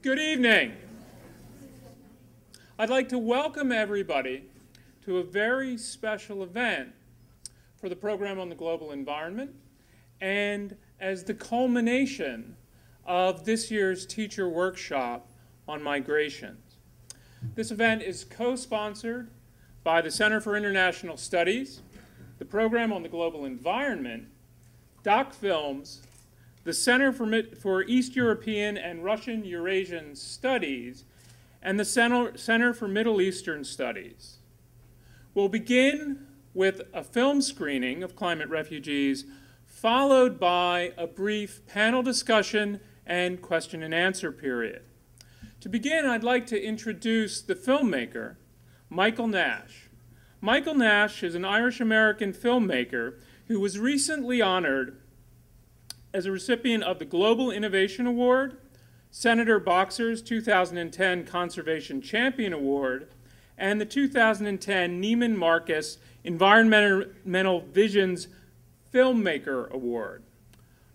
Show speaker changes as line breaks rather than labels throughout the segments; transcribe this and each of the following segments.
Good evening. I'd like to welcome everybody to a very special event for the program on the global environment and as the culmination of this year's teacher workshop on migrations. This event is co-sponsored by the Center for International Studies, the program on the global environment, Doc Films, the Center for East European and Russian Eurasian Studies, and the Center for Middle Eastern Studies. We'll begin with a film screening of Climate Refugees, followed by a brief panel discussion and question and answer period. To begin, I'd like to introduce the filmmaker, Michael Nash. Michael Nash is an Irish-American filmmaker who was recently honored as a recipient of the Global Innovation Award, Senator Boxer's 2010 Conservation Champion Award, and the 2010 Neiman Marcus Environmental Visions Filmmaker Award.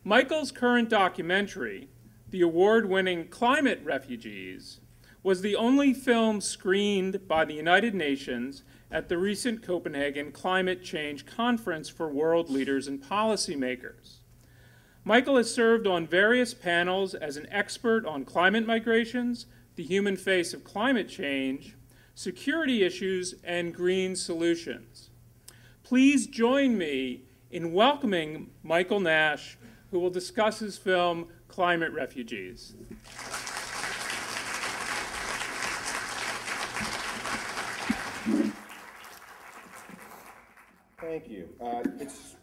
Michael's current documentary, the award-winning Climate Refugees, was the only film screened by the United Nations at the recent Copenhagen Climate Change Conference for world leaders and policymakers. Michael has served on various panels as an expert on climate migrations, the human face of climate change, security issues, and green solutions. Please join me in welcoming Michael Nash, who will discuss his film, Climate Refugees.
Thank you. It's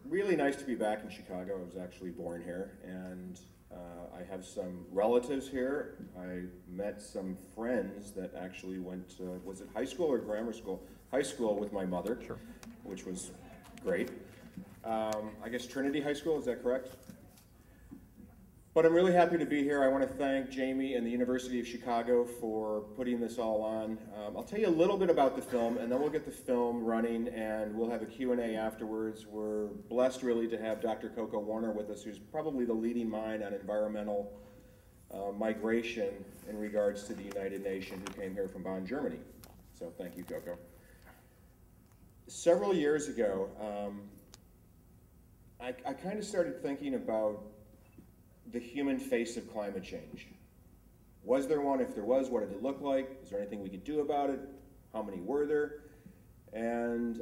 really nice to be back in Chicago. I was actually born here, and I have some relatives here. I met some friends that actually went to, was it high school or grammar school? High school with my mother, sure, which was great. I guess Trinity High School, is that correct? But I'm really happy to be here. I want to thank Jamie and the University of Chicago for putting this all on. I'll tell you a little bit about the film, and then we'll get the film running, and we'll have a Q&A afterwards. We're blessed, really, to have Dr. Koko Warner with us, who's probably the leading mind on environmental migration in regards to the United Nations, who came here from Bonn, Germany. So thank you, Coco. Several years ago, I kind of started thinking about the human face of climate change. Was there one? If there was, what did it look like? Is there anything we could do about it? How many were there? And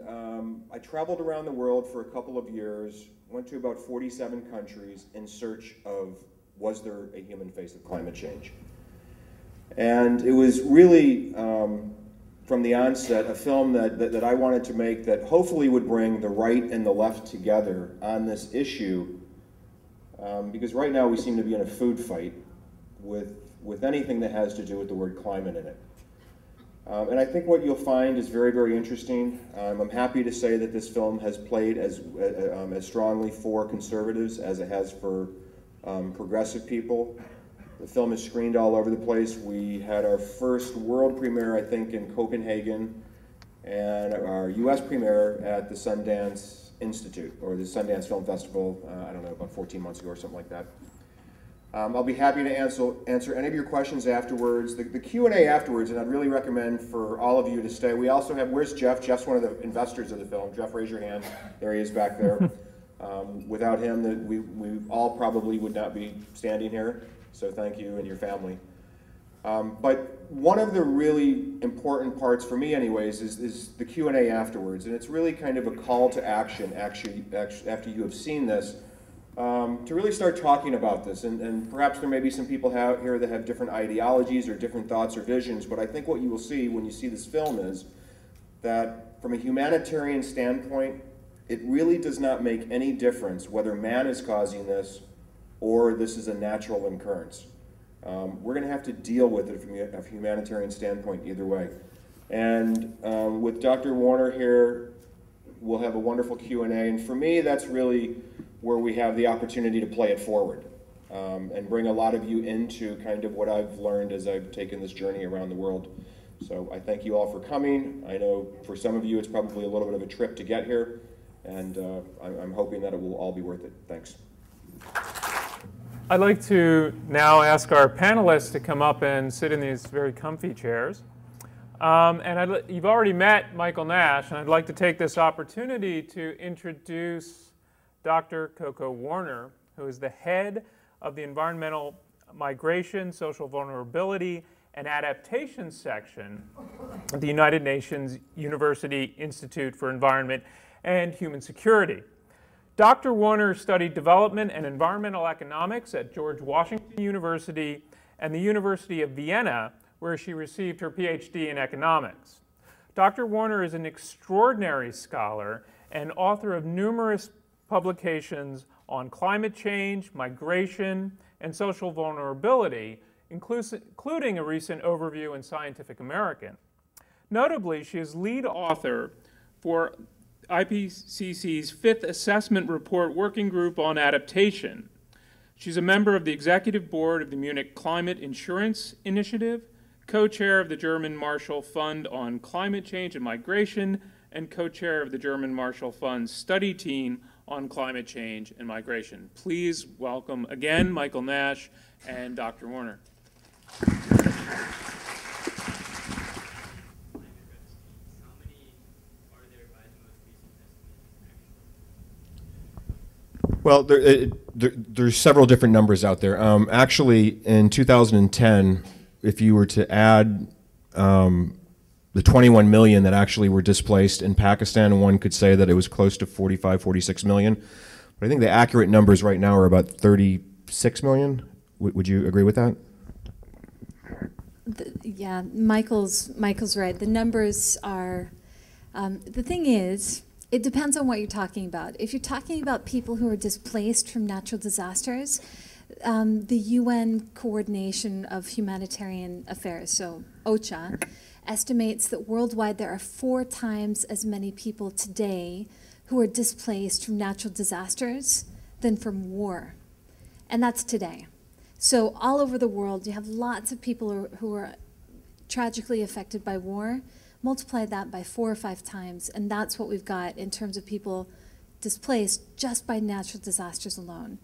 I traveled around the world for a couple of years, went to about 47 countries in search of, was there a human face of climate change? And it was really, from the onset, a film that I wanted to make that hopefully would bring the right and the left together on this issue. Because right now we seem to be in a food fight with anything that has to do with the word climate in it. And I think what you'll find is very, very interesting. I'm happy to say that this film has played as strongly for conservatives as it has for progressive people. The film is screened all over the place. We had our first world premiere, I think, in Copenhagen, and our US premiere at the Sundance Institute, or the Sundance Film Festival, I don't know, about 14 months ago or something like that. I'll be happy to answer any of your questions afterwards. The Q&A afterwards, and I'd really recommend for all of you to stay. We also have, where's Jeff? Jeff's one of the investors of the film. Jeff, raise your hand. There he is back there. Without him, we all probably would not be standing here, so thank you and your family. But one of the really important parts for me anyways is the Q&A afterwards, and it's really kind of a call to action actually after you have seen this to really start talking about this, and perhaps there may be some people here that have different ideologies or different thoughts or visions, but I think what you will see when you see this film is that from a humanitarian standpoint, it really does not make any difference whether man is causing this or this is a natural occurrence. We're going to have to deal with it from a humanitarian standpoint either way. And with Dr. Warner here, we'll have a wonderful Q&A. And for me, that's really where we have the opportunity to play it forward and bring a lot of you into kind of what I've learned as I've taken this journey around the world. So I thank you all for coming. I know for some of you it's probably a little bit of a trip to get here, and I'm hoping that it will all be worth it. Thanks.
I'd like to now ask our panelists to come up and sit in these very comfy chairs. You've already met Michael Nash, and I'd like to take this opportunity to introduce Dr. Coco Warner, who is the head of the Environmental Migration, Social Vulnerability, and Adaptation section of the United Nations University Institute for Environment and Human Security. Dr. Warner studied development and environmental economics at George Washington University and the University of Vienna, where she received her PhD in economics. Dr. Warner is an extraordinary scholar and author of numerous publications on climate change, migration, and social vulnerability, including a recent overview in Scientific American. Notably, she is lead author for IPCC's Fifth Assessment Report Working Group on Adaptation. She's a member of the Executive Board of the Munich Climate Insurance Initiative, co-chair of the German Marshall Fund on Climate Change and Migration, and co-chair of the German Marshall Fund's study team on climate change and migration. Please welcome again Michael Nash and Dr. Warner.
Well, there's several different numbers out there. Actually, in 2010, if you were to add the 21 million that actually were displaced in Pakistan, one could say that it was close to 45, 46 million. But I think the accurate numbers right now are about 36 million. Would you agree with that?
Yeah, Michael's right. The numbers are, the thing is, it depends on what you're talking about. If you're talking about people who are displaced from natural disasters, the UN Coordination of Humanitarian Affairs, so OCHA, estimates that worldwide there are 4 times as many people today who are displaced from natural disasters than from war. And that's today. So all over the world, you have lots of people who are tragically affected by war. Multiply that by 4 or 5 times, and that's what we've got in terms of people displaced just by natural disasters alone.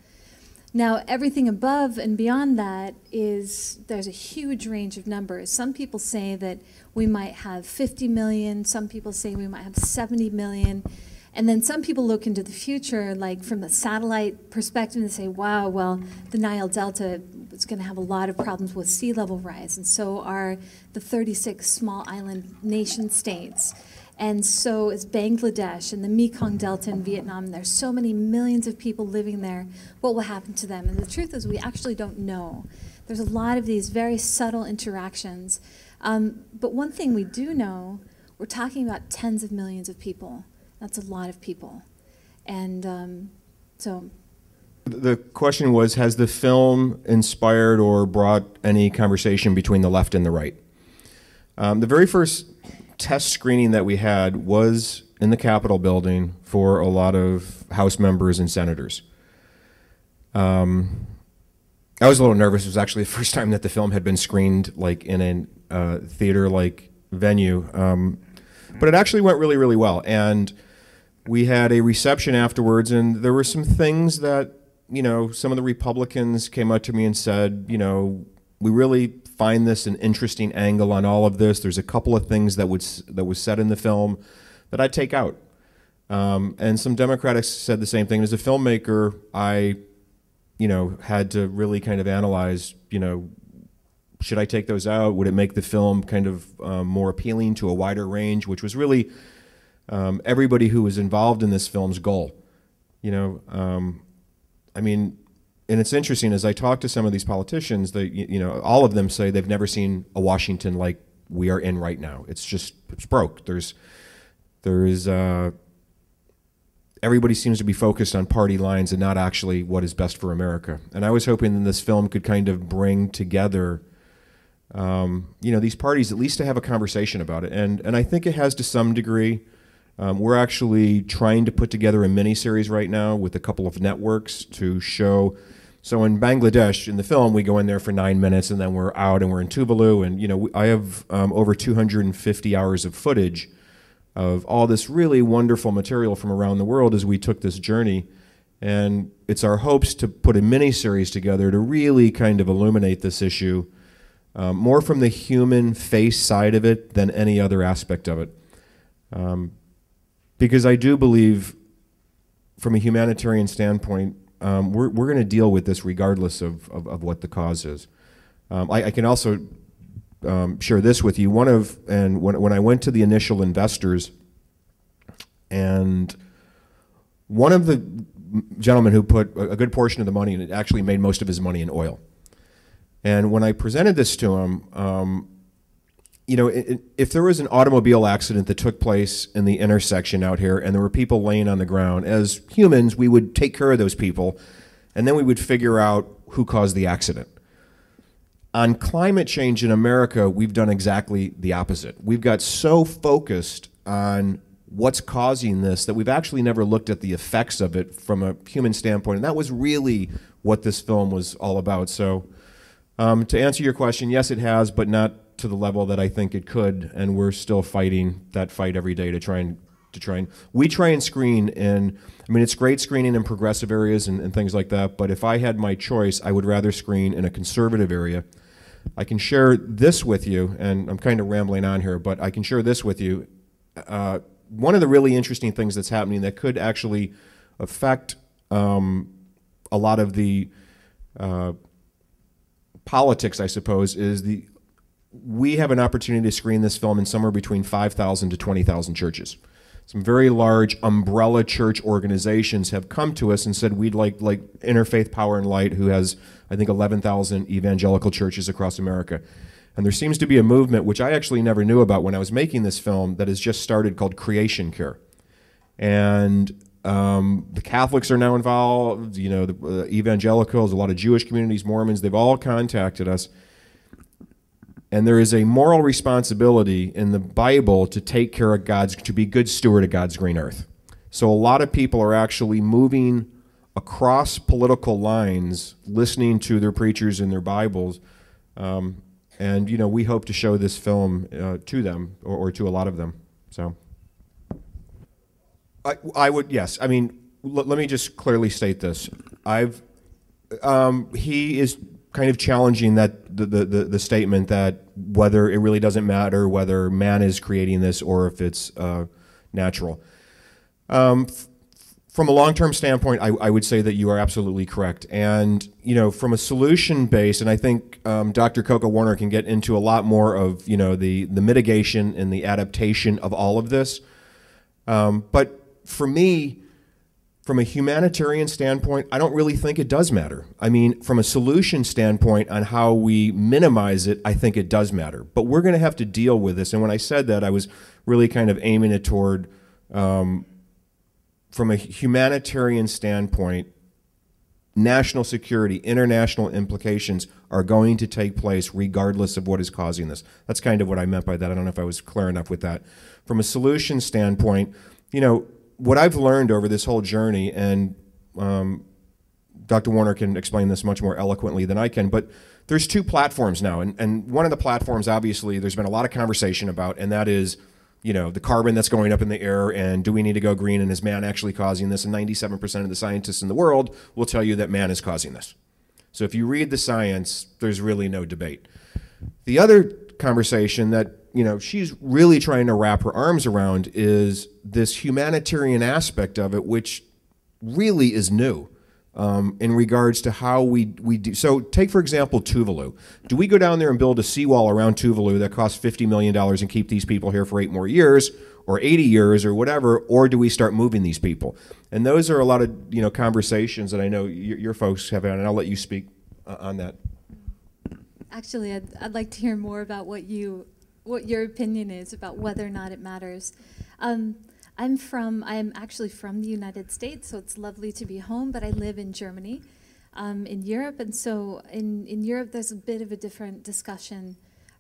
Now, everything above and beyond that is, there's a huge range of numbers. Some people say that we might have 50 million, some people say we might have 70 million, and then some people look into the future, like from a satellite perspective, and say, wow, well, the Nile Delta is going to have a lot of problems with sea level rise, and so are the 36 small island nation states. And so is Bangladesh and the Mekong Delta in Vietnam. There's so many millions of people living there. What will happen to them? And the truth is we actually don't know. There's a lot of these very subtle interactions. But one thing we do know, we're talking about tens of millions of people. That's a lot of people. And so...
The question was, has the film inspired or brought any conversation between the left and the right? The very first test screening that we had was in the Capitol building for a lot of House members and senators. I was a little nervous. It was actually the first time that the film had been screened like in a theater-like venue. But it actually went really, really well. And we had a reception afterwards, and there were some things that, you know, some of the Republicans came up to me and said, you know, we really find this an interesting angle on all of this. There's a couple of things that was said in the film that I'd take out. And some Democrats said the same thing. As a filmmaker, I, you know, had to really kind of analyze, you know, should I take those out? Would it make the film kind of more appealing to a wider range, which was really everybody who was involved in this film's goal. You know, I mean, and it's interesting, as I talk to some of these politicians, they, you know, all of them say they've never seen a Washington like we are in right now. It's just, it's broke. There is, everybody seems to be focused on party lines and not actually what is best for America. And I was hoping that this film could kind of bring together, you know, these parties at least to have a conversation about it. And I think it has to some degree. We're actually trying to put together a mini-series right now with a couple of networks to show. So in Bangladesh, in the film, we go in there for 9 minutes and then we're out and we're in Tuvalu. And, you know, I have over 250 hours of footage of all this really wonderful material from around the world as we took this journey. And it's our hopes to put a mini-series together to really kind of illuminate this issue more from the human face side of it than any other aspect of it. Because I do believe, from a humanitarian standpoint, we're going to deal with this regardless of what the cause is. I can also share this with you. When I went to the initial investors, and one of the gentlemen who put a good portion of the money, and it actually made most of his money in oil. And when I presented this to him, you know, if there was an automobile accident that took place in the intersection out here and there were people laying on the ground, as humans, we would take care of those people, and then we would figure out who caused the accident. On climate change in America, we've done exactly the opposite. We've got so focused on what's causing this that we've actually never looked at the effects of it from a human standpoint, and that was really what this film was all about. So to answer your question, yes, it has, but not to the level that I think it could, and we're still fighting that fight every day to try and we try and screen in, I mean, it's great screening in progressive areas and things like that, but if I had my choice, I would rather screen in a conservative area. I can share this with you, and I'm kind of rambling on here, but I can share this with you. One of the really interesting things that's happening that could actually affect a lot of the politics, I suppose, is we have an opportunity to screen this film in somewhere between 5,000 to 20,000 churches. Some very large umbrella church organizations have come to us and said we'd like Interfaith Power and Light, who has, I think, 11,000 evangelical churches across America. And there seems to be a movement, which I actually never knew about when I was making this film, that has just started called Creation Care. And the Catholics are now involved, you know, the evangelicals, a lot of Jewish communities, Mormons, they've all contacted us. And there is a moral responsibility in the Bible to take care of to be good steward of God's green earth. So a lot of people are actually moving across political lines, listening to their preachers and their Bibles. And, you know, we hope to show this film to them, or to a lot of them. So I would, yes. I mean, let me just clearly state this. He is kind of challenging that the statement that whether it really doesn't matter whether man is creating this or if it's natural. From a long-term standpoint, I would say that you are absolutely correct. And, you know, from a solution base, and I think Dr. Coco Warner can get into a lot more of, you know, the mitigation and the adaptation of all of this. But for me, from a humanitarian standpoint, I don't really think it does matter. I mean, from a solution standpoint on how we minimize it, I think it does matter. But we're going to have to deal with this. And when I said that, I was really kind of aiming it toward, from a humanitarian standpoint, national security, international implications are going to take place regardless of what is causing this. That's kind of what I meant by that. I don't know if I was clear enough with that. From a solution standpoint, you know, what I've learned over this whole journey, and Dr. Warner can explain this much more eloquently than I can, but there's two platforms now. And one of the platforms, obviously, there's been a lot of conversation about, and that is, you know, the carbon that's going up in the air, and do we need to go green, and is man actually causing this? And 97% of the scientists in the world will tell you that man is causing this. So if you read the science, there's really no debate. The other conversation that, you know, she's really trying to wrap her arms around is this humanitarian aspect of it, which really is new in regards to how we do. So take, for example, Tuvalu. Do we go down there and build a seawall around Tuvalu that costs $50 million and keep these people here for 8 more years or 80 years or whatever, or do we start moving these people? And those are a lot of, you know, conversations that I know your folks have had, and I'll let you speak on that.
Actually, I'd like to hear more about what your opinion is about whether or not it matters. I'm actually from the United States, so it's lovely to be home, but I live in Germany, in Europe, and so in Europe there's a bit of a different discussion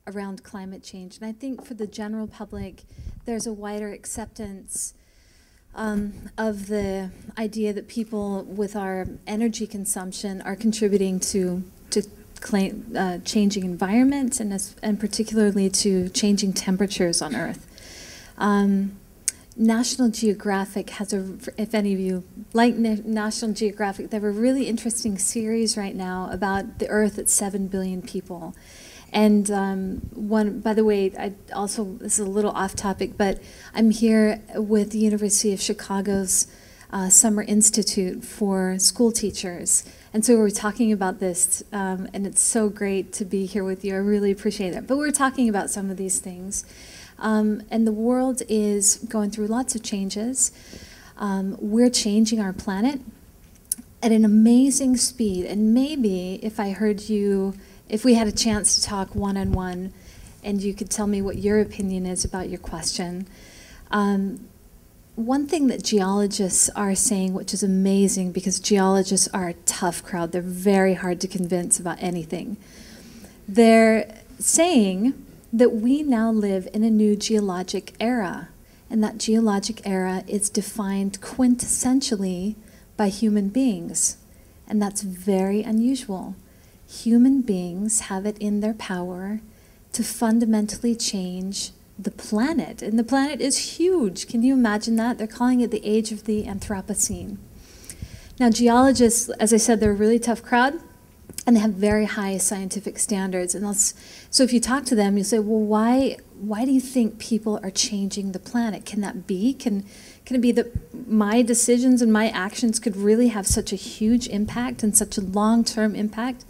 around climate change. And I think for the general public, there's a wider acceptance of the idea that people with our energy consumption are contributing to changing environments and particularly to changing temperatures on Earth. National Geographic has if any of you like National Geographic, they have a really interesting series right now about the Earth at 7 billion people. And by the way, this is a little off topic, but I'm here with the University of Chicago's Summer Institute for school teachers. And so we're talking about this, and it's so great to be here with you. I really appreciate it. But we're talking about some of these things. And the world is going through lots of changes. We're changing our planet at an amazing speed. And maybe if we had a chance to talk one-on-one and you could tell me what your opinion is about your question. One thing that geologists are saying, which is amazing because geologists are a tough crowd. They're very hard to convince about anything. They're saying that we now live in a new geologic era, and that geologic era is defined quintessentially by human beings, and that's very unusual. Human beings have it in their power to fundamentally change the planet, and the planet is huge. Can you imagine that? They're calling it the age of the Anthropocene. Now, geologists, as I said, they're a really tough crowd, and they have very high scientific standards. And so if you talk to them, you'll say, well, why do you think people are changing the planet? Can that be? Can it be that my decisions and my actions could really have such a huge impact and such a long-term impact?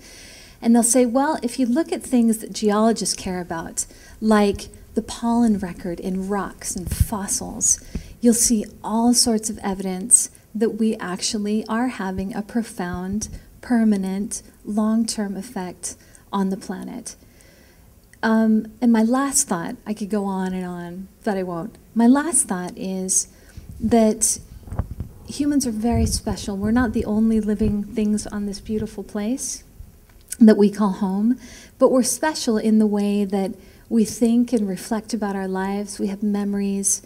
And they'll say, well, if you look at things that geologists care about, like the pollen record in rocks and fossils, you'll see all sorts of evidence that we actually are having a profound, permanent, long-term effect on the planet. And my last thought, I could go on, but I won't. My last thought is that humans are very special. We're not the only living things on this beautiful place that we call home, but we're special in the way that we think and reflect about our lives. We have memories.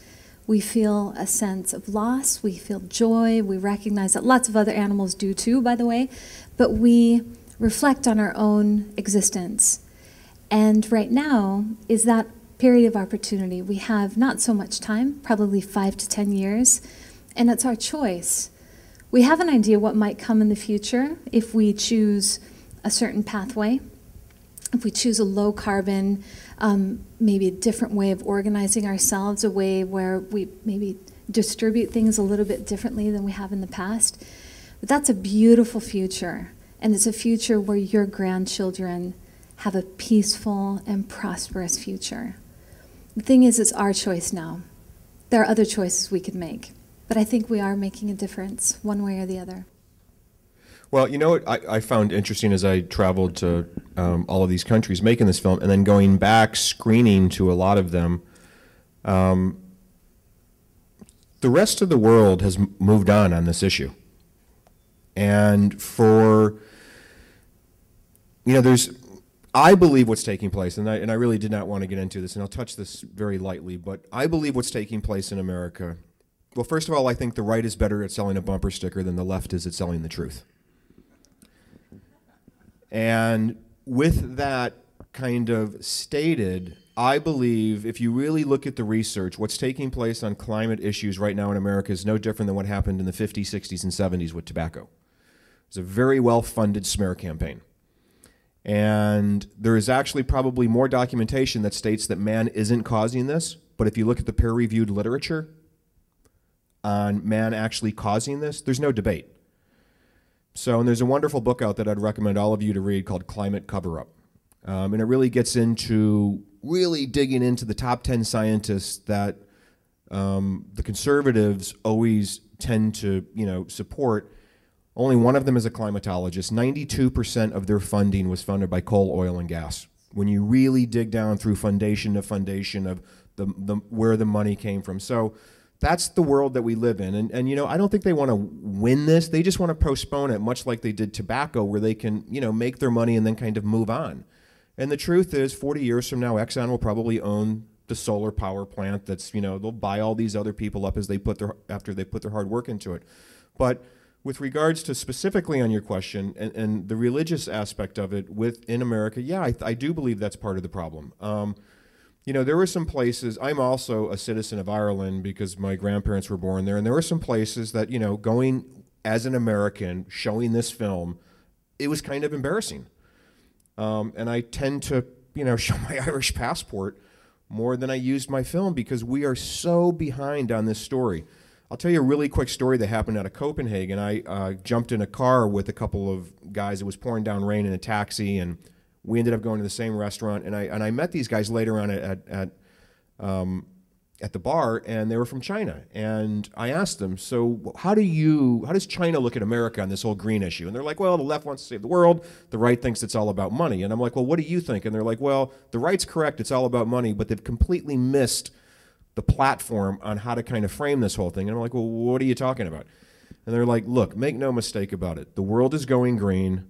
We feel a sense of loss. We feel joy. We recognize that lots of other animals do too, by the way, but we reflect on our own existence. And right now is that period of opportunity. We have not so much time, probably 5 to 10 years, and it's our choice. We have an idea what might come in the future if we choose a certain pathway, if we choose a low carbon, maybe a different way of organizing ourselves, a way where we maybe distribute things a little bit differently than we have in the past. But that's a beautiful future, and it's a future where your grandchildren have a peaceful and prosperous future. The thing is, it's our choice now. There are other choices we could make, but I think we are making a difference one way or the other.
Well, you know what I found interesting as I traveled to all of these countries making this film, and then going back screening to a lot of them, the rest of the world has moved on this issue. And I believe what's taking place, and I really did not want to get into this, and I'll touch this very lightly, but I believe what's taking place in America, well, first of all, I think the right is better at selling a bumper sticker than the left is at selling the truth. And with that kind of stated, I believe if you really look at the research, what's taking place on climate issues right now in America is no different than what happened in the 50s, 60s, and 70s with tobacco. It's a very well-funded smear campaign. And there is actually probably more documentation that states that man isn't causing this, but if you look at the peer-reviewed literature on man actually causing this, there's no debate. So, and there's a wonderful book out that I'd recommend all of you to read called Climate Cover-Up. And it really gets into digging into the top 10 scientists that the conservatives always tend to, support. Only one of them is a climatologist. 92% of their funding was funded by coal, oil, and gas. When you really dig down through foundation to foundation of where the money came from. So that's the world that we live in. And I don't think they want to win this. They just want to postpone it, much like they did tobacco, where they can, make their money and then kind of move on. And the truth is, 40 years from now, Exxon will probably own the solar power plant that's, they'll buy all these other people up after they put their hard work into it. But with regards to specifically on your question and the religious aspect of it in America, yeah, I do believe that's part of the problem.
You know, there were some places, I'm also a citizen of Ireland because my grandparents were born there, and there were some places that, you know, going as an American, showing this film, it was kind of embarrassing. And I tend to, you know, show my Irish passport more than I used my film because we are so behind on this story. I'll tell you a really quick story that happened out of Copenhagen. I jumped in a car with a couple of guys. It was pouring down rain in a taxi, and we ended up going to the same restaurant. And I met these guys later on at the bar, and they were from China. And I asked them, so how does China look at America on this whole green issue? And they're like, well, the left wants to save the world. The right thinks it's all about money. And I'm like, well, what do you think? And they're like, well, the right's correct. It's all about money, but they've completely missed the platform on how to kind of frame this whole thing. And I'm like, well, what are you talking about? And they're like, look, make no mistake about it. The world is going green,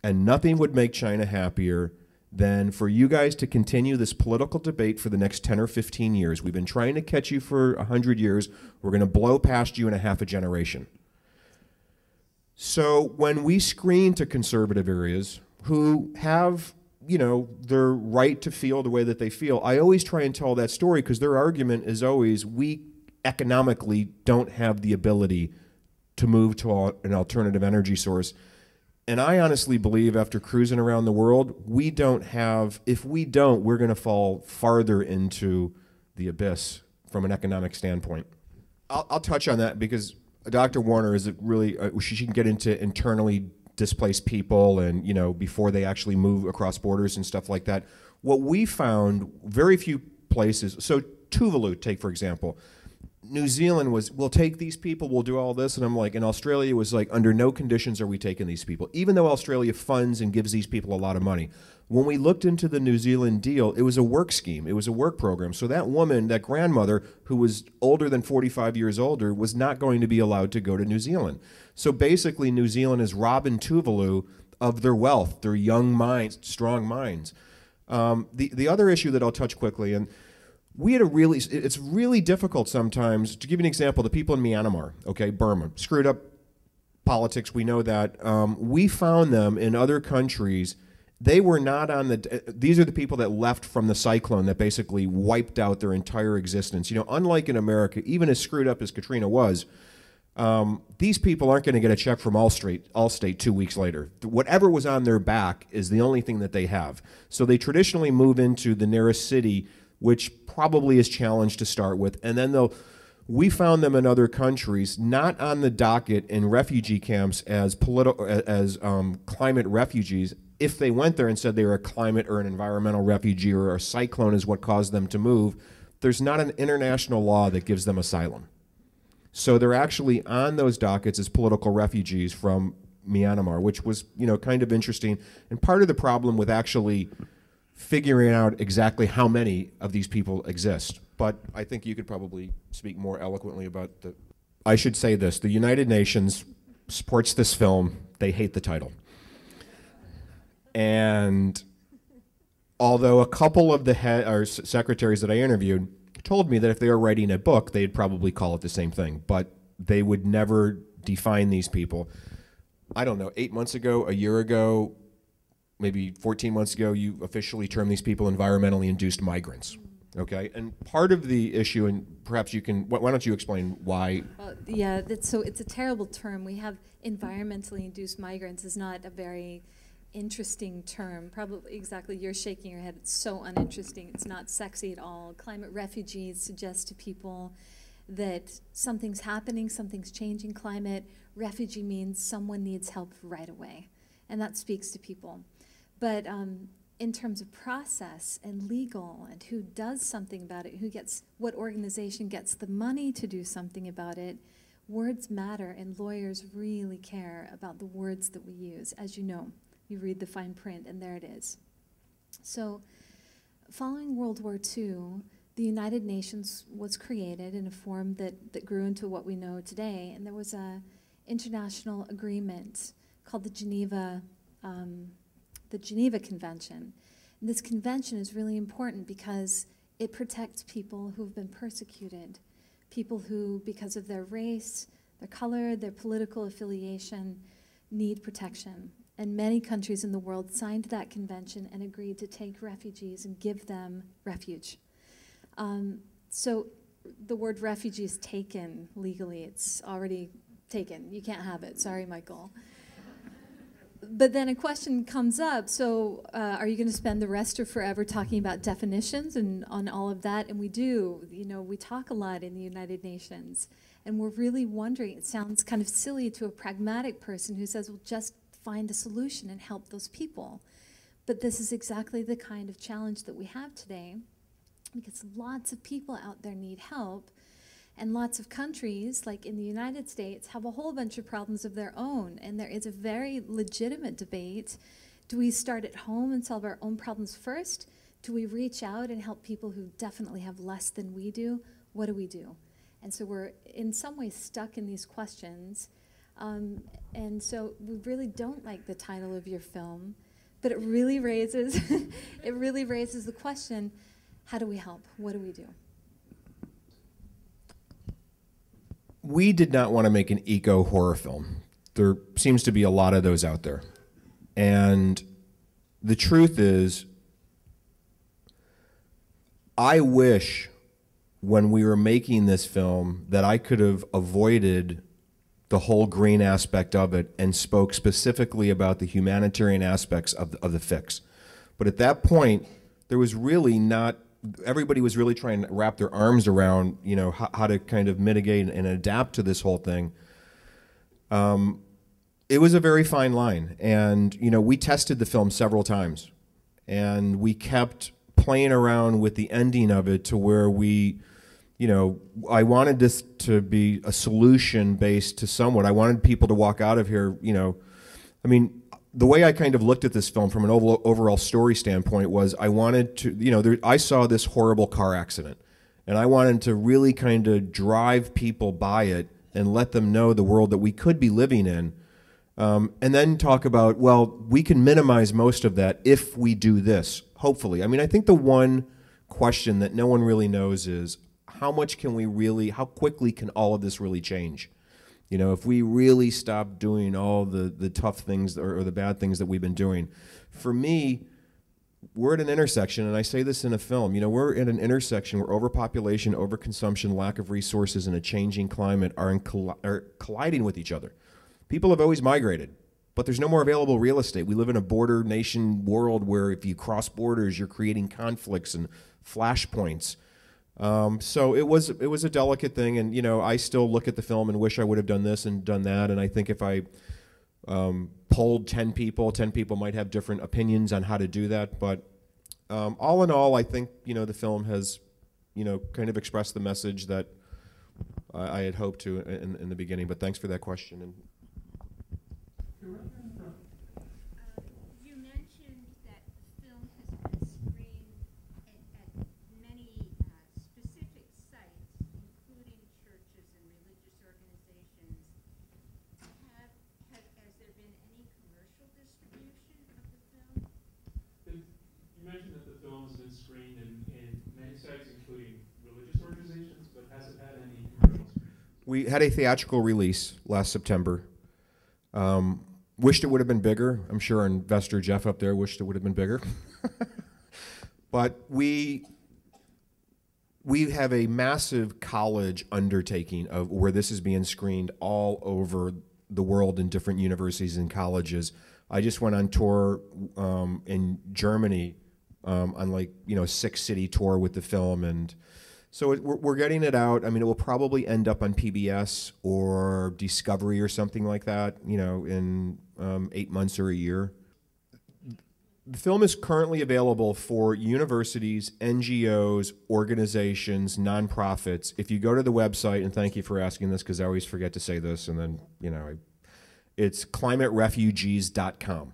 and nothing would make China happier than for you guys to continue this political debate for the next 10 or 15 years. We've been trying to catch you for 100 years. We're going to blow past you in a half a generation. So when we screen to conservative areas who have, you know, their right to feel the way that they feel, I always try and tell that story because their argument is always, we economically don't have the ability to move to an alternative energy source. And I honestly believe after cruising around the world, if we don't, we're going to fall farther into the abyss from an economic standpoint. I'll touch on that because Dr. Warner is really, she can get into internally displaced people and, you know, before they actually move across borders and stuff like that. What we found, very few places, so Tuvalu, take for example, New Zealand was, we'll take these people, we'll do all this, and I'm like, and Australia was like, under no conditions are we taking these people, even though Australia funds and gives these people a lot of money. When we looked into the New Zealand deal, it was a work scheme, it was a work program. So that woman, that grandmother, who was older than 45 years older, was not going to be allowed to go to New Zealand. So basically, New Zealand is robbing Tuvalu of their wealth, their young minds, strong minds. The other issue that I'll touch quickly, and it's really difficult sometimes. To give you an example, the people in Myanmar, okay, Burma, screwed up politics, we know that. We found them in other countries. They were not on these are the people that left from the cyclone that basically wiped out their entire existence. You know, unlike in America, even as screwed up as Katrina was, these people aren't going to get a check from Allstate 2 weeks later. Whatever was on their back is the only thing that they have. So they traditionally move into the nearest city, which probably is challenged to start with, and then we found them in other countries, not on the docket in refugee camps as climate refugees. If they went there and said they were a climate or an environmental refugee or a cyclone is what caused them to move, there's not an international law that gives them asylum. So they're actually on those dockets as political refugees from Myanmar, which was, you know, kind of interesting. And part of the problem with actually figuring out exactly how many of these people exist. But I think you could probably speak more eloquently about I should say this, the United Nations supports this film. They hate the title. And although a couple of the secretaries that I interviewed told me that if they were writing a book, they'd probably call it the same thing, but they would never define these people. I don't know, 8 months ago, a year ago, maybe 14 months ago, you officially termed these people environmentally induced migrants, okay? And part of the issue, and perhaps you can, why don't you explain why?
Yeah, it's a terrible term. We have environmentally induced migrants is not a very interesting term. Probably exactly, you're shaking your head. It's so uninteresting. It's not sexy at all. Climate refugees suggest to people that something's happening, something's changing climate. Refugee means someone needs help right away. And that speaks to people. But in terms of process and legal and who does something about it, what organization gets the money to do something about it, words matter, and lawyers really care about the words that we use. As you know, you read the fine print, and there it is. So following World War II, the United Nations was created in a form that grew into what we know today, and there was an international agreement called the Geneva Convention. And this convention is really important because it protects people who have been persecuted, people who, because of their race, their color, their political affiliation, need protection. And many countries in the world signed that convention and agreed to take refugees and give them refuge. So the word refugee is taken legally. It's already taken. You can't have it. Sorry, Michael. But then a question comes up, so are you going to spend the rest of forever talking about definitions and on all of that? And we do. You know, we talk a lot in the United Nations. And we're really wondering, it sounds kind of silly to a pragmatic person who says, well, just find a solution and help those people. But this is exactly the kind of challenge that we have today, because lots of people out there need help. And lots of countries, like in the United States, have a whole bunch of problems of their own. And there is a very legitimate debate. Do we start at home and solve our own problems first? Do we reach out and help people who definitely have less than we do? What do we do? And so we're in some ways stuck in these questions. And so we really don't like the title of your film, but it really raises, it really raises the question, how do we help? What do we do?
We did not want to make an eco-horror film. There seems to be a lot of those out there. And the truth is, I wish when we were making this film that I could have avoided the whole green aspect of it and spoke specifically about the humanitarian aspects of the fix. But at that point, there was really not, everybody was really trying to wrap their arms around, you know, how to kind of mitigate and adapt to this whole thing. It was a very fine line. And, you know, we tested the film several times. And we kept playing around with the ending of it to where we, you know, I wanted this to be a solution based to somewhat. I wanted people to walk out of here, you know, I mean, the way I kind of looked at this film from an overall story standpoint was I wanted to, you know, I saw this horrible car accident, and I wanted to really kind of drive people by it and let them know the world that we could be living in, and then talk about, well, we can minimize most of that if we do this, hopefully. I mean, I think the one question that no one really knows is how much can we really, how quickly can all of this really change? You know, if we really stop doing all the tough things or the bad things that we've been doing. For me, we're at an intersection, and I say this in a film, you know, we're at an intersection where overpopulation, overconsumption, lack of resources, and a changing climate are colliding with each other. People have always migrated, but there's no more available real estate. We live in a border nation world where if you cross borders, you're creating conflicts and flashpoints. So it was a delicate thing, and you know, I still look at the film and wish I would have done this and done that, and I think if I polled 10 people might have different opinions on how to do that, but all in all, I think, you know, the film has, you know, kind of expressed the message that I had hoped to in the beginning, but thanks for that question. And we had a theatrical release last September. Wished it would have been bigger. I'm sure our investor Jeff up there wished it would have been bigger. But we have a massive college undertaking of where this is being screened all over the world in different universities and colleges. I just went on tour in Germany on like, you know, 6-city tour with the film, and so we're getting it out. I mean, it will probably end up on PBS or Discovery or something like that, you know, in 8 months or a year. The film is currently available for universities, NGOs, organizations, nonprofits. If you go to the website, and thank you for asking this because I always forget to say this, and then, you know, it's climaterefugees.com.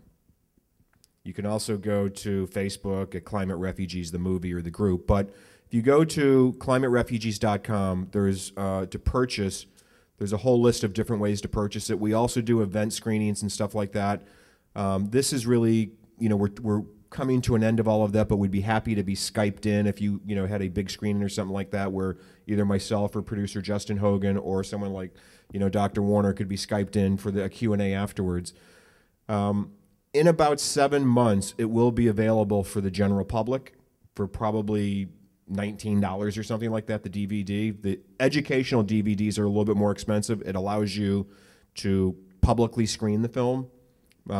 You can also go to Facebook at Climate Refugees, the movie or the group, but if you go to climaterefugees.com, there's to purchase, there's a whole list of different ways to purchase it. We also do event screenings and stuff like that. This is really, you know, we're coming to an end of all of that, but we'd be happy to be Skyped in if you know, had a big screening or something like that where either myself or producer Justin Hogan or someone like, you know, Dr. Warner could be Skyped in for a Q&A afterwards. In about 7 months, it will be available for the general public for probably $19 or something like that, the DVD. The educational DVDs are a little bit more expensive. It allows you to publicly screen the film.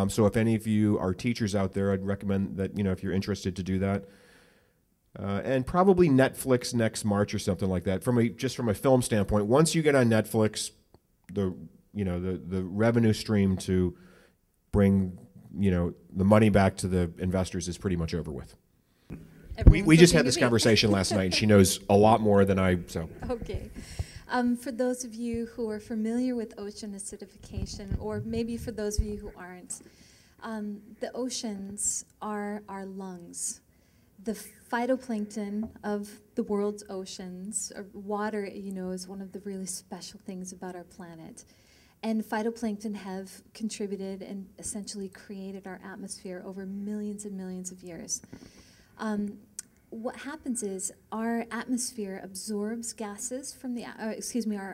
So if any of you are teachers out there, I'd recommend that, if you're interested to do that. And probably Netflix next March or something like that. Just from a film standpoint, once you get on Netflix, the revenue stream to bring, the money back to the investors is pretty much over with. We just had this conversation last night, and she knows a lot more than I, so.
Okay. For those of you who are familiar with ocean acidification, or maybe for those of you who aren't, the oceans are our lungs. The phytoplankton of the world's oceans, or water, is one of the really special things about our planet. And phytoplankton have contributed and essentially created our atmosphere over millions and millions of years. What happens is our atmosphere absorbs gases from the,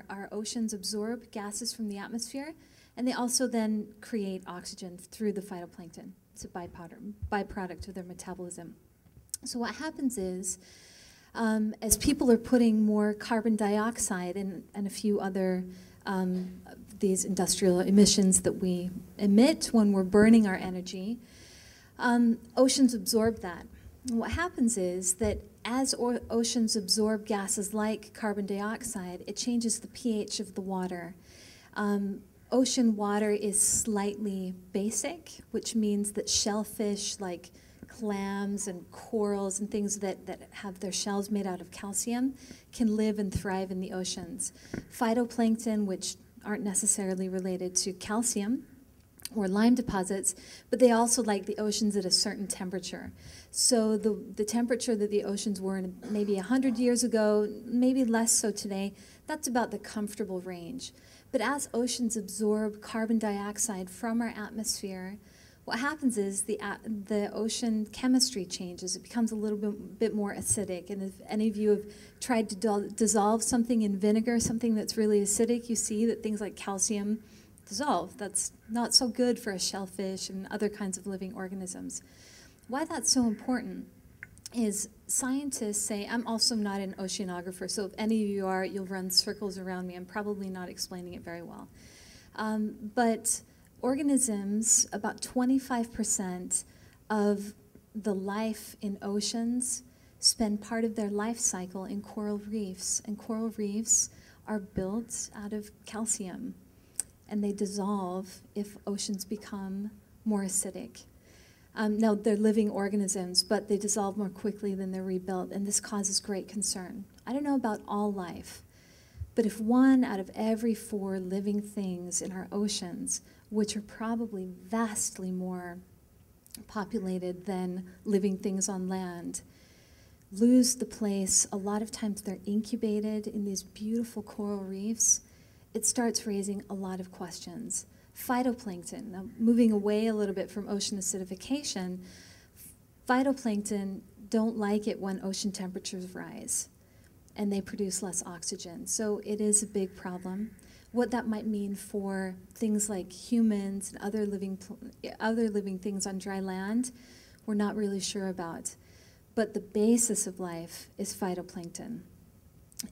our oceans absorb gases from the atmosphere, and they also then create oxygen through the phytoplankton. It's a byproduct of their metabolism. So what happens is, as people are putting more carbon dioxide and a few other these industrial emissions that we emit when we're burning our energy, oceans absorb that. And what happens is that as oceans absorb gases like carbon dioxide, it changes the pH of the water. Ocean water is slightly basic, which means that shellfish like clams and corals and things that have their shells made out of calcium can live and thrive in the oceans. Phytoplankton, which aren't necessarily related to calcium or lime deposits, but they also like the oceans at a certain temperature. So the temperature that the oceans were in maybe 100 years ago, maybe less so today, that's about the comfortable range. But as oceans absorb carbon dioxide from our atmosphere, what happens is the ocean chemistry changes. It becomes a little bit more acidic. And if any of you have tried to dissolve something in vinegar, something that's really acidic, you see that things like calcium dissolve. That's not so good for a shellfish and other kinds of living organisms. Why that's so important is scientists say, I'm also not an oceanographer, so if any of you are, you'll run circles around me. I'm probably not explaining it very well. But organisms, about 25% of the life in oceans spend part of their life cycle in coral reefs, and coral reefs are built out of calcium, and they dissolve if oceans become more acidic. Now, they're living organisms, but they dissolve more quickly than they're rebuilt, and this causes great concern. I don't know about all life, but if 1 out of every 4 living things in our oceans, which are probably vastly more populated than living things on land, lose the place, a lot of times they're incubated in these beautiful coral reefs, it starts raising a lot of questions. Phytoplankton, now moving away a little bit from ocean acidification, phytoplankton don't like it when ocean temperatures rise, and they produce less oxygen. So it is a big problem. What that might mean for things like humans and other living things on dry land, we're not really sure about. But the basis of life is phytoplankton.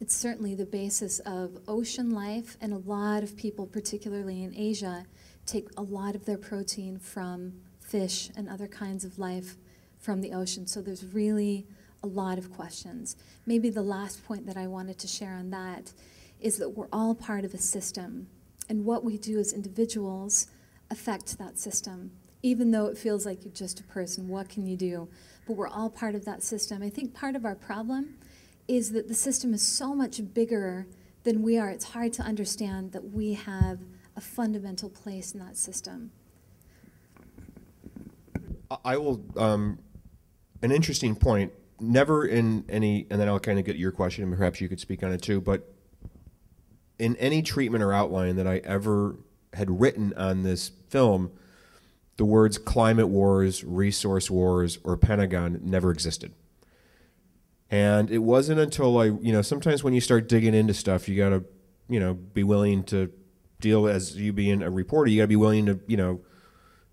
It's certainly the basis of ocean life, and a lot of people, particularly in Asia, take a lot of their protein from fish and other kinds of life from the ocean. So there's really a lot of questions. Maybe the last point that I wanted to share on that is that we're all part of a system, and what we do as individuals affects that system. Even though it feels like you're just a person, what can you do? But we're all part of that system. I think part of our problem is that the system is so much bigger than we are. It's hard to understand that we have a fundamental place in that system.
I will, an interesting point, never in any, and then I'll kind of get your question, and perhaps you could speak on it too, but in any treatment or outline that I ever had written on this film, the words climate wars, resource wars, or Pentagon never existed. And it wasn't until sometimes when you start digging into stuff, you got to, be willing to deal, as you being a reporter, you got to be willing to,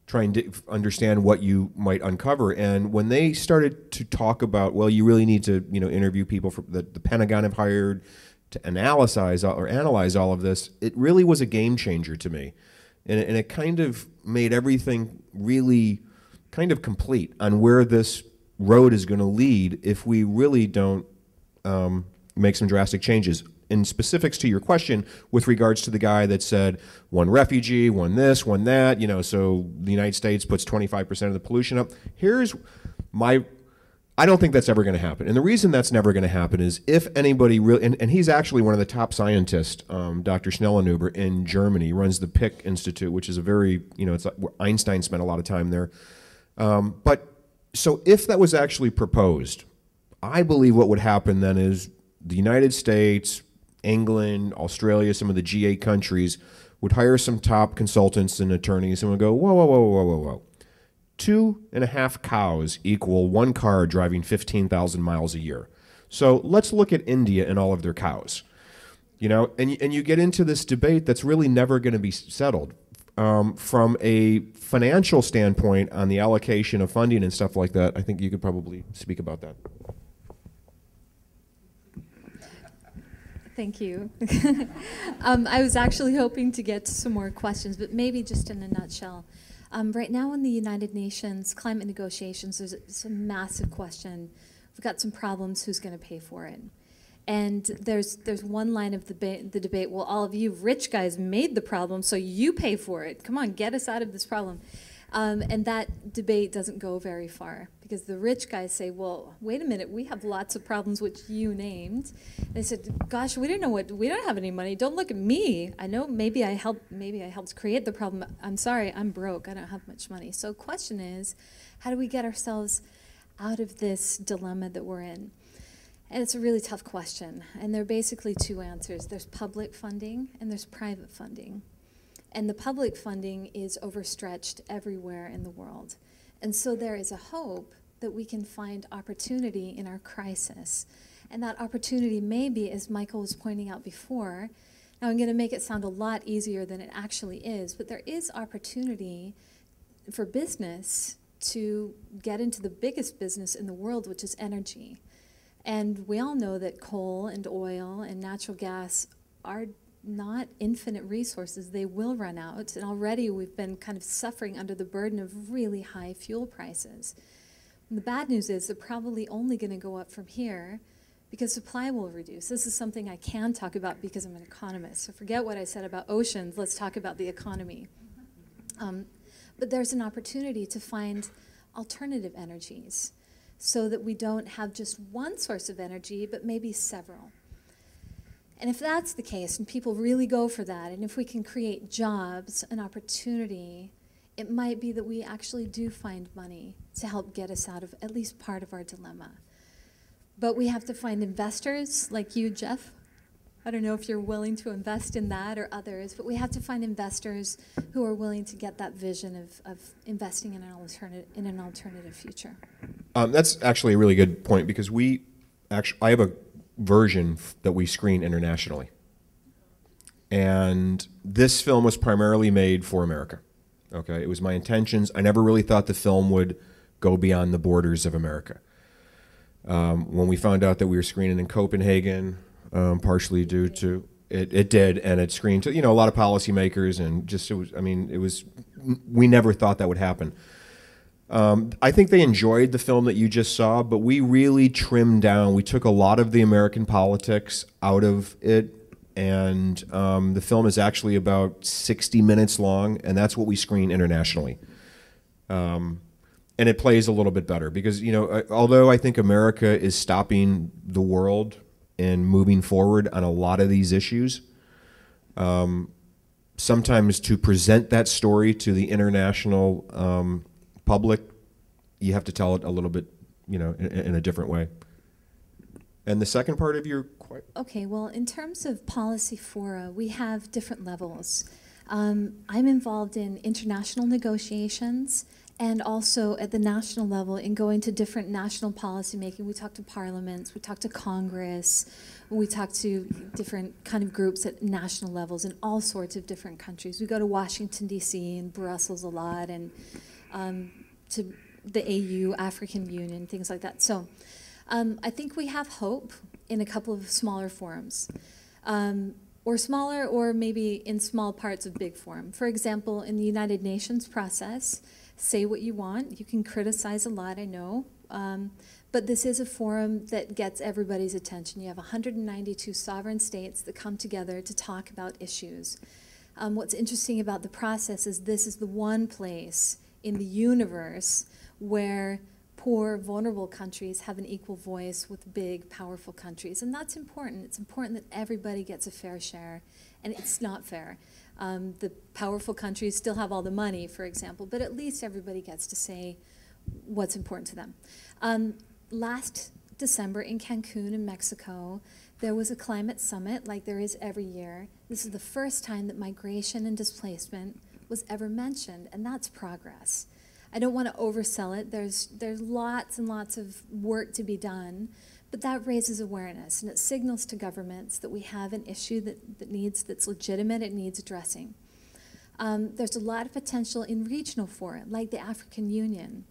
try and understand what you might uncover. And when they started to talk about, well, you really need to, you know, interview people from the Pentagon have hired to analyze all of this, it really was a game changer to me. And it kind of made everything really kind of complete on where this road is going to lead if we really don't make some drastic changes. In specifics to your question, with regards to the guy that said one refugee, one this, one that, you know, so the United States puts 25% of the pollution up. Here's I don't think that's ever going to happen. And the reason that's never going to happen is if anybody really, and he's actually one of the top scientists, Dr. Schnellenhuber in Germany, runs the Pick Institute, which is a very, you know, it's like Einstein spent a lot of time there. But so if that was actually proposed, I believe what would happen then is the United States, England, Australia, some of the G8 countries would hire some top consultants and attorneys and would go, whoa, whoa, whoa, whoa, whoa, whoa. 2.5 cows equal one car driving 15,000 miles a year. So let's look at India and all of their cows. You know, and you get into this debate that's really never going to be settled. From a financial standpoint on the allocation of funding and stuff like that, I think you could probably speak about that.
Thank you. I was actually hoping to get to some more questions, but maybe just in a nutshell. Right now in the United Nations climate negotiations, there's a massive question. We've got some problems, who's going to pay for it? And there's one line of the debate, well, all of you rich guys made the problem, so you pay for it. Come on, get us out of this problem. And that debate doesn't go very far, because the rich guys say, well, wait a minute, we have lots of problems which you named. And they said, gosh, we don't have any money. Don't look at me. I know maybe I helped create the problem. I'm sorry, I'm broke. I don't have much money. So the question is, how do we get ourselves out of this dilemma that we're in? And it's a really tough question. And there are basically two answers. There's public funding and there's private funding. And the public funding is overstretched everywhere in the world. And so there is a hope that we can find opportunity in our crisis. And that opportunity may be, as Michael was pointing out before, now I'm going to make it sound a lot easier than it actually is, but there is opportunity for business to get into the biggest business in the world, which is energy. And we all know that coal and oil and natural gas are not infinite resources. They will run out, and already we've been kind of suffering under the burden of really high fuel prices. And the bad news is they're probably only going to go up from here because supply will reduce. This is something I can talk about because I'm an economist. So forget what I said about oceans. Let's talk about the economy. But there's an opportunity to find alternative energies so that we don't have just one source of energy, but maybe several. And if that's the case, and people really go for that, and if we can create jobs and opportunity, it might be that we actually do find money to help get us out of at least part of our dilemma. But we have to find investors like you, Jeff. I don't know if you're willing to invest in that or others, but we have to find investors who are willing to get that vision of investing in an alternative future.
That's actually a really good point, because I have a version that we screen internationally. And this film was primarily made for America. Okay, it was my intentions. I never really thought the film would go beyond the borders of America. When we found out that we were screening in Copenhagen, partially due to it did, and it screened to, you know, a lot of policymakers, and just we never thought that would happen. I think they enjoyed the film that you just saw, but we really trimmed down. We took a lot of the American politics out of it, and the film is actually about 60 minutes long, and that's what we screen internationally. And it plays a little bit better because, you know, although I think America is stopping the world and moving forward on a lot of these issues, sometimes to present that story to the international public, you have to tell it a little bit, you know, in a different way. And the second part of your question?
Okay, well, in terms of policy fora, we have different levels. I'm involved in international negotiations and also at the national level in going to different national policy making. We talk to parliaments, we talk to Congress, we talk to different kind of groups at national levels in all sorts of different countries. We go to Washington, D.C. and Brussels a lot, and to the AU, African Union, things like that. So I think we have hope in a couple of smaller forums. Or smaller, or maybe in small parts of big forum. For example, in the United Nations process, say what you want. You can criticize a lot, I know. But this is a forum that gets everybody's attention. You have 192 sovereign states that come together to talk about issues. What's interesting about the process is this is the one place in the universe where poor, vulnerable countries have an equal voice with big, powerful countries. And that's important. It's important that everybody gets a fair share. And it's not fair. The powerful countries still have all the money, for example, but at least everybody gets to say what's important to them. Last December in Cancun in Mexico, there was a climate summit like there is every year. This is the first time that migration and displacement was ever mentioned, and that's progress. I don't want to oversell it. There's lots and lots of work to be done, but that raises awareness, and it signals to governments that we have an issue that's legitimate, it needs addressing. There's a lot of potential in regional fora, like the African Union,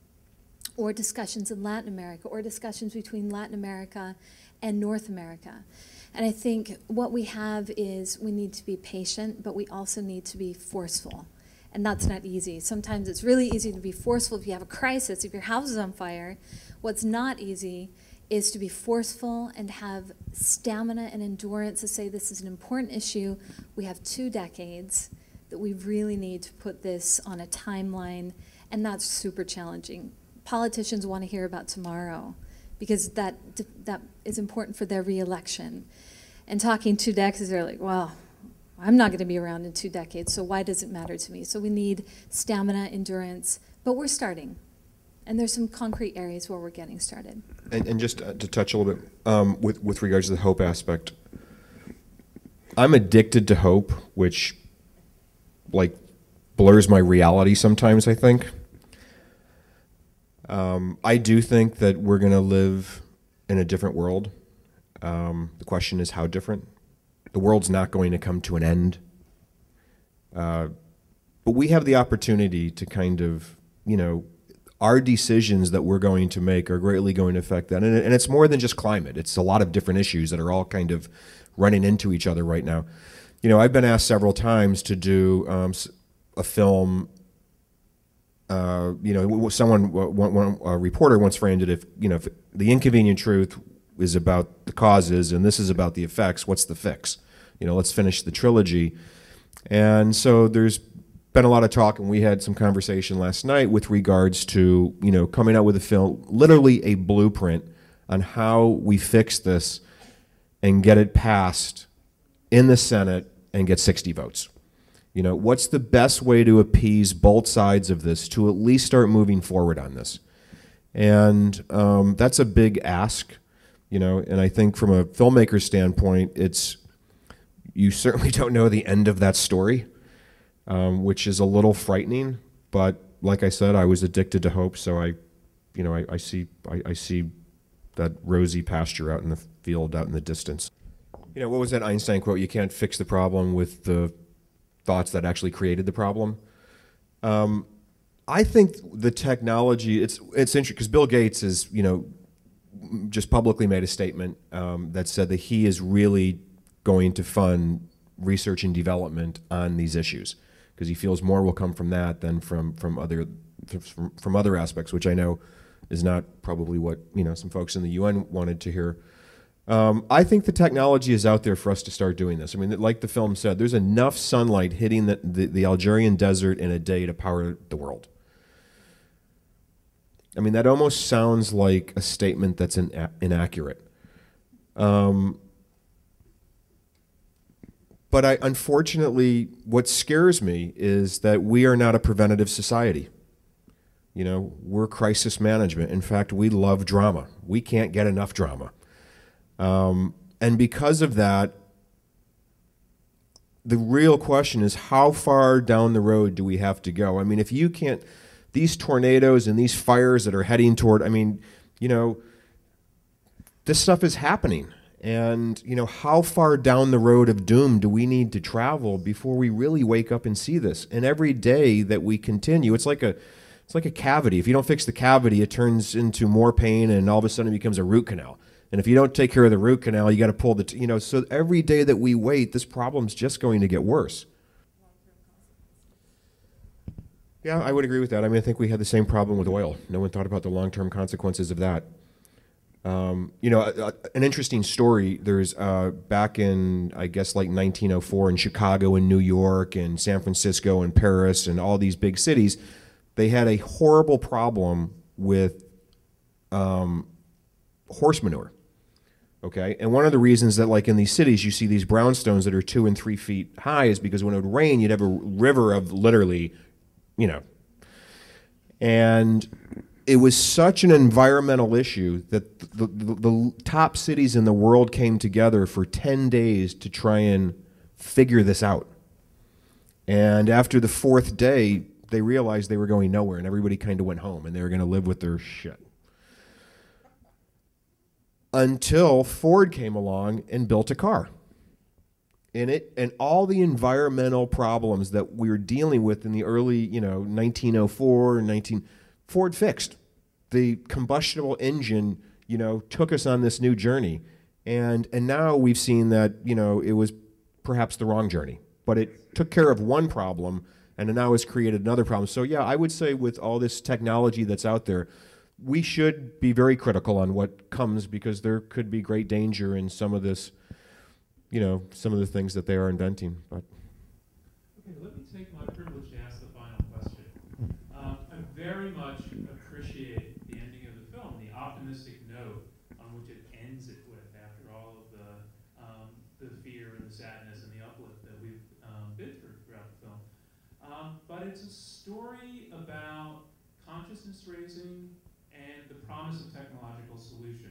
or discussions in Latin America, or discussions between Latin America and North America. And I think what we have is we need to be patient, but we also need to be forceful. And that's not easy. Sometimes it's really easy to be forceful if you have a crisis, if your house is on fire. What's not easy is to be forceful and have stamina and endurance to say this is an important issue. We have 2 decades that we really need to put this on a timeline, and that's super challenging. Politicians want to hear about tomorrow because that is important for their re-election. And talking 2 decades, they're like, well, I'm not going to be around in 2 decades, so why does it matter to me? So we need stamina, endurance, but we're starting. And there's some concrete areas where we're getting started.
And just to touch a little bit with regards to the hope aspect, I'm addicted to hope, which like blurs my reality sometimes, I think. I do think that we're going to live in a different world. The question is how different. The world's not going to come to an end. But we have the opportunity to kind of, you know, our decisions that we're going to make are greatly going to affect that. And it's more than just climate. It's a lot of different issues that are all kind of running into each other right now. You know, I've been asked several times to do a film. You know, a reporter once framed it, if the inconvenient truth is about the causes and this is about the effects, what's the fix? You know, let's finish the trilogy. And so there's been a lot of talk, and we had some conversation last night with regards to, you know, coming out with a film, literally a blueprint on how we fix this and get it passed in the Senate and get 60 votes. You know, what's the best way to appease both sides of this to at least start moving forward on this? And that's a big ask, you know, and I think from a filmmaker standpoint, you certainly don't know the end of that story, which is a little frightening. But like I said, I was addicted to hope, so I see that rosy pasture out in the field, out in the distance. You know, what was that Einstein quote? You can't fix the problem with the thoughts that actually created the problem. I think the technology, it's interesting because Bill Gates is, you know, just publicly made a statement that said that he is really going to fund research and development on these issues because he feels more will come from that than from other aspects, which I know is not probably what, you know, some folks in the UN wanted to hear. I think the technology is out there for us to start doing this. I mean, like the film said, there's enough sunlight hitting the Algerian desert in a day to power the world. I mean, that almost sounds like a statement that's inaccurate. But unfortunately, what scares me is that we are not a preventative society. You know, we're crisis management. In fact, we love drama. We can't get enough drama. And because of that, the real question is, how far down the road do we have to go? I mean, if you can't, these tornadoes and these fires that are heading toward, I mean, you know, this stuff is happening. And, you know, how far down the road of doom do we need to travel before we really wake up and see this? And every day that we continue, it's like a cavity. If you don't fix the cavity, it turns into more pain, and all of a sudden it becomes a root canal. And if you don't take care of the root canal, you got to pull the, you know, so every day that we wait, this problem's just going to get worse. Yeah, I would agree with that. I mean, I think we had the same problem with oil. No one thought about the long-term consequences of that. You know, an interesting story, there's back in, I guess, like 1904 in Chicago and New York and San Francisco and Paris and all these big cities, they had a horrible problem with horse manure. Okay, and one of the reasons that, like, in these cities you see these brownstones that are 2 and 3 feet high is because when it would rain, you'd have a river of literally, you know. And it was such an environmental issue that the top cities in the world came together for 10 days to try and figure this out. And after the 4th day, they realized they were going nowhere, and everybody kind of went home, and they were going to live with their shit. Until Ford came along and built a car. And all the environmental problems that we were dealing with in the early, you know, 1904 and Ford fixed. The combustible engine, you know, took us on this new journey. And now we've seen that, you know, it was perhaps the wrong journey. But it took care of one problem, and it now has created another problem. So yeah, I would say with all this technology that's out there, we should be very critical on what comes, because there could be great danger in some of this, you know, some of the things that they are inventing. But
okay, let me take my privilege to ask the final question. I very much appreciate the ending of the film, the optimistic note on which it ends it with, after all of the fear and the sadness and the uplift that we've been through throughout the film. But it's a story about consciousness raising and the promise of technological solutions.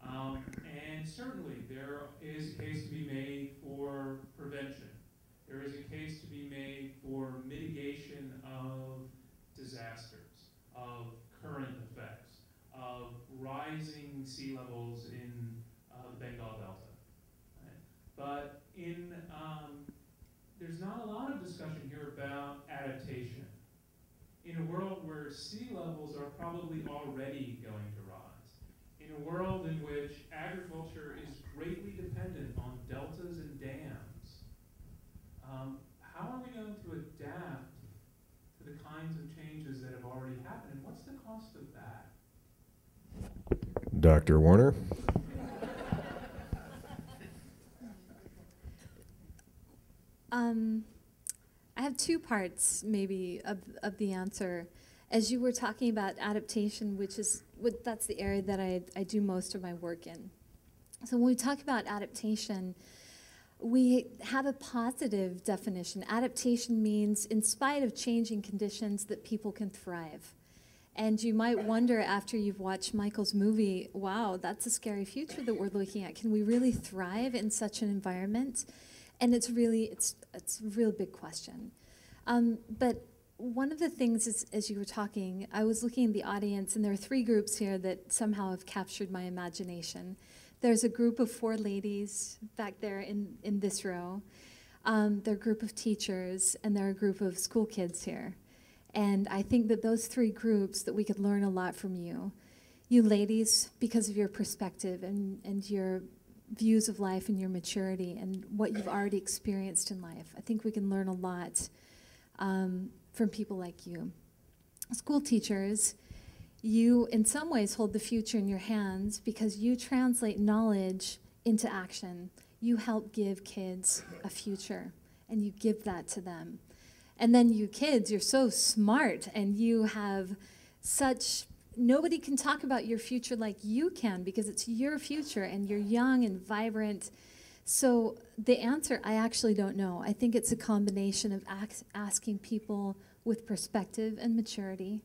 And certainly there is a case to be made for prevention. There is a case to be made for mitigation of disasters, of current effects, of rising sea levels in the Bengal Delta. Right? But there's not a lot of discussion here about adaptation. In a world where sea levels are probably already going to rise, in a world in which agriculture is greatly dependent on deltas and dams, how are we going to adapt to the kinds of changes that have already happened, and what's the cost of that?
Dr. Warner?
I have 2 parts, maybe, of the answer. As you were talking about adaptation, that's the area that I do most of my work in. So when we talk about adaptation, we have a positive definition. Adaptation means, in spite of changing conditions, that people can thrive. And you might wonder, after you've watched Michael's movie, wow, that's a scary future that we're looking at. Can we really thrive in such an environment? And it's a real big question. But one of the things is, as you were talking, I was looking in the audience, and there are 3 groups here that somehow have captured my imagination. There's a group of 4 ladies back there in this row. There are a group of teachers, and there are a group of school kids here. And I think that those 3 groups, that we could learn a lot from you. You ladies, because of your perspective and your views of life and your maturity and what you've already experienced in life. I think we can learn a lot from people like you. School teachers, you in some ways hold the future in your hands because you translate knowledge into action. You help give kids a future, and you give that to them. And then you kids, you're so smart, and you have such, nobody can talk about your future like you can, because it's your future, and you're young and vibrant. So the answer, I actually don't know. I think it's a combination of asking people with perspective and maturity,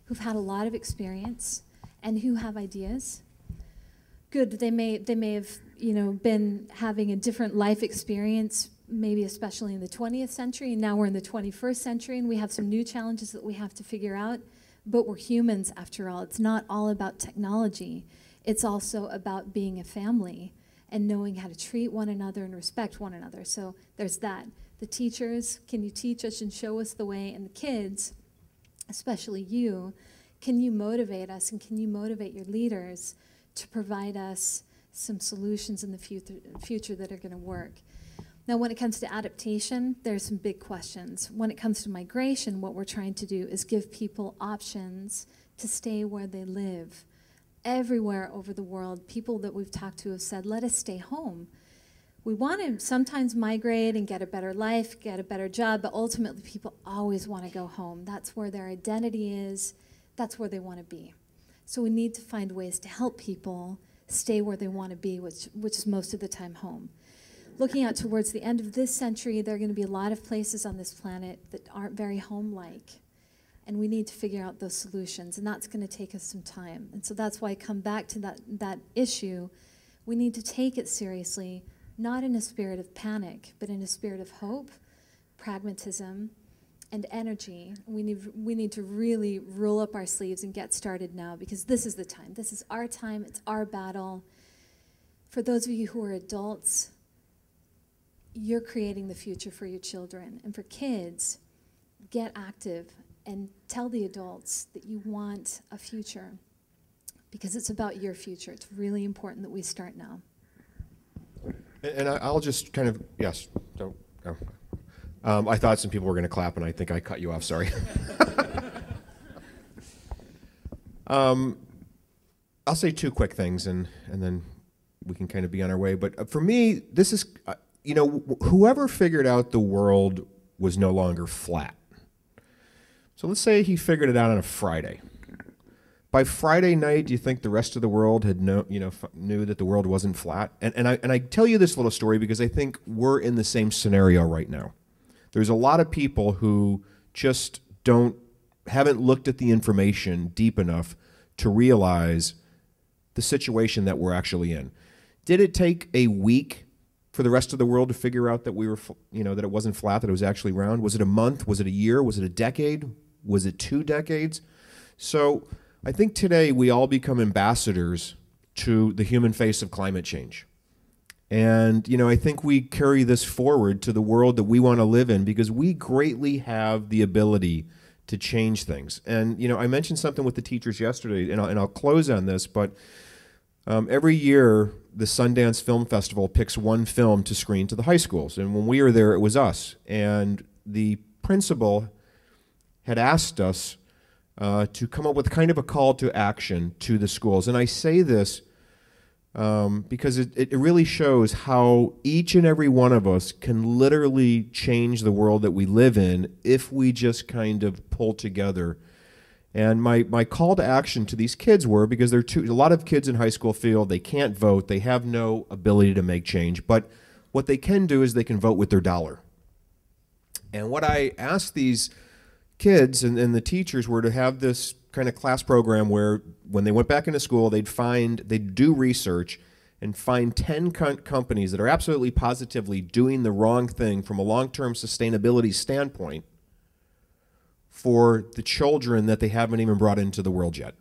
who've had a lot of experience and who have ideas. Good, they may have, been having a different life experience maybe especially in the 20th century, and now we're in the 21st century, and we have some new challenges that we have to figure out, but we're humans after all. It's not all about technology. It's also about being a family and knowing how to treat one another and respect one another. So there's that. The teachers, can you teach us and show us the way? And the kids, especially you, can you motivate us and can you motivate your leaders to provide us some solutions in the future that are going to work? Now, when it comes to adaptation, there's some big questions. When it comes to migration, what we're trying to do is give people options to stay where they live. Everywhere over the world, people that we've talked to have said, let us stay home. We want to sometimes migrate and get a better life, get a better job, but ultimately people always want to go home. That's where their identity is. That's where they want to be. So we need to find ways to help people stay where they want to be, which is most of the time home. Looking out towards the end of this century, there are going to be a lot of places on this planet that aren't very home-like. And we need to figure out those solutions, and that's going to take us some time. And so that's why I come back to that issue. We need to take it seriously, not in a spirit of panic, but in a spirit of hope, pragmatism, and energy. We need to really roll up our sleeves and get started now, because this is the time. This is our time. It's our battle. For those of you who are adults, you're creating the future for your children. And for kids, get active and tell the adults that you want a future, because it's about your future. It's really important that we start now.
And I'll just kind of, yes, don't go. I thought some people were going to clap, and I think I cut you off, sorry. I'll say two quick things, and then we can kind of be on our way. But for me, this is, you know, whoever figured out the world was no longer flat. So let's say he figured it out on a Friday. By Friday night, do you think the rest of the world had knew that the world wasn't flat? And I tell you this little story because I think we're in the same scenario right now. There's a lot of people who just haven't looked at the information deep enough to realize the situation that we're actually in. Did it take a week for the rest of the world to figure out that we were, that it wasn't flat, that it was actually round? Was it a month? Was it a year? Was it a decade? Was it 2 decades? So I think today we all become ambassadors to the human face of climate change. And, I think we carry this forward to the world that we want to live in because we greatly have the ability to change things. And, I mentioned something with the teachers yesterday, and I'll close on this, but every year the Sundance Film Festival picks one film to screen to the high schools. And when we were there, it was us. And the principal had asked us to come up with kind of a call to action to the schools. And I say this because it really shows how each and every one of us can literally change the world that we live in if we just kind of pull together. And my call to action to these kids were, because a lot of kids in high school feel they can't vote, they have no ability to make change, but what they can do is they can vote with their dollar. And what I asked these kids and the teachers were to have this kind of class program where when they went back into school, they'd do research and find 10 companies that are absolutely positively doing the wrong thing from a long-term sustainability standpoint for the children that they haven't even brought into the world yet.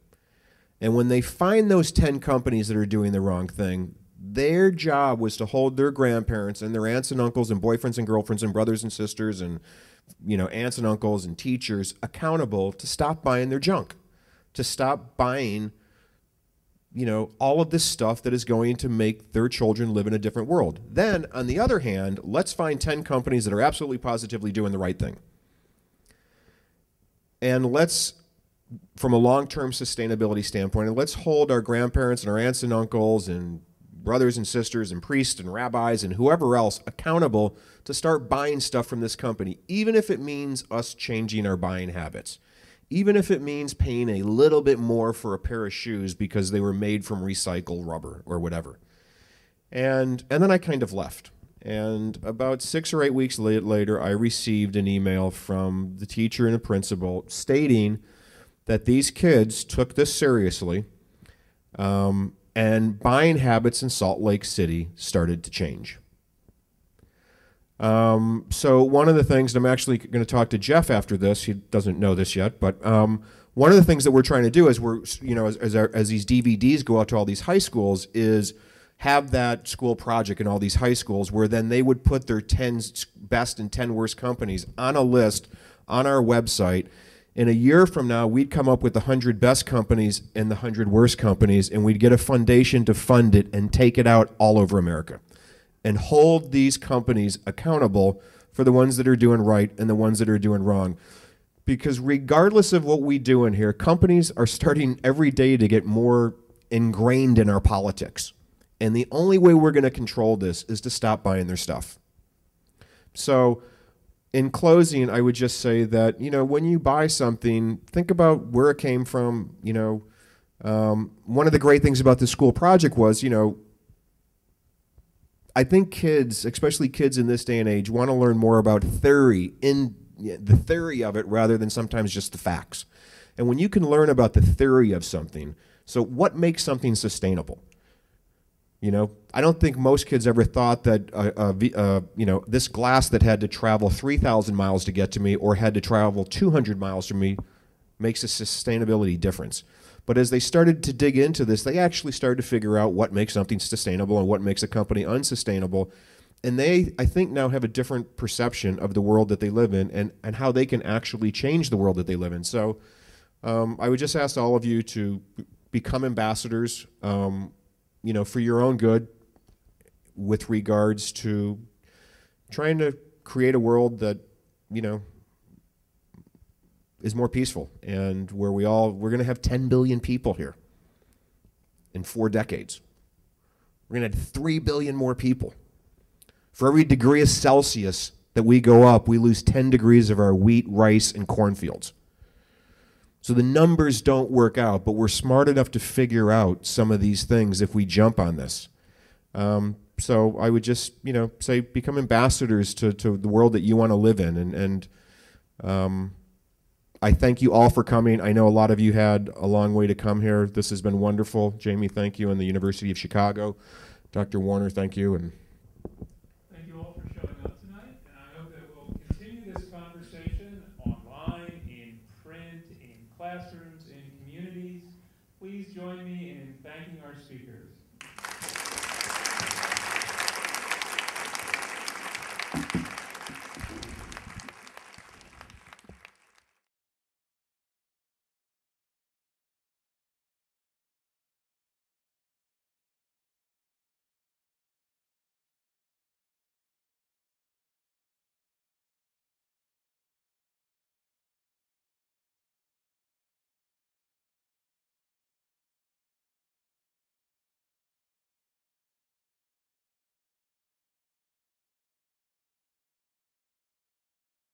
And when they find those 10 companies that are doing the wrong thing, their job was to hold their grandparents and their aunts and uncles and boyfriends and girlfriends and brothers and sisters and aunts and uncles and teachers accountable to stop buying their junk, to stop buying, all of this stuff that is going to make their children live in a different world. Then, on the other hand, let's find 10 companies that are absolutely positively doing the right thing. And let's, from a long-term sustainability standpoint, and let's hold our grandparents and our aunts and uncles and brothers and sisters and priests and rabbis and whoever else accountable to start buying stuff from this company, even if it means us changing our buying habits, even if it means paying a little bit more for a pair of shoes because they were made from recycled rubber or whatever. And then I kind of left. And about 6 or 8 weeks later, I received an email from the teacher and the principal stating that these kids took this seriously, and buying habits in Salt Lake City started to change. So one of the things, and I'm actually going to talk to Jeff after this. He doesn't know this yet, but one of the things that we're trying to do is as these DVDs go out to all these high schools is have that school project in all these high schools where then they would put their 10 best and 10 worst companies on a list on our website. In a year from now, we'd come up with the 100 best companies and the 100 worst companies, and we'd get a foundation to fund it and take it out all over America and hold these companies accountable for the ones that are doing right and the ones that are doing wrong. Because regardless of what we do in here, companies are starting every day to get more ingrained in our politics. And the only way we're going to control this is to stop buying their stuff. So in closing, I would just say that, when you buy something, think about where it came from. One of the great things about this school project was, I think kids, especially kids in this day and age, want to learn more about theory, the theory of it, rather than sometimes just the facts. And when you can learn about the theory of something, so what makes something sustainable? I don't think most kids ever thought that this glass that had to travel 3,000 miles to get to me or had to travel 200 miles from me makes a sustainability difference. But as they started to dig into this, they actually started to figure out what makes something sustainable and what makes a company unsustainable. And they, I think, now have a different perception of the world that they live in and how they can actually change the world that they live in. So I would just ask all of you to become ambassadors, for your own good with regards to trying to create a world that, is more peaceful and where we're going to have 10 billion people here in 4 decades. We're going to have 3 billion more people. For every degree of Celsius that we go up, we lose 10 degrees of our wheat, rice, and cornfields. So the numbers don't work out, but we're smart enough to figure out some of these things if we jump on this. So I would just, say become ambassadors to the world that you want to live in. And I thank you all for coming. I know a lot of you had a long way to come here. This has been wonderful. Jamie, thank you, and the University of Chicago. Dr. Warner, thank you. And
thank you all for showing up tonight. And I hope that we'll continue this conversation online, in print, in classrooms, in communities. Please join me in thanking our speakers.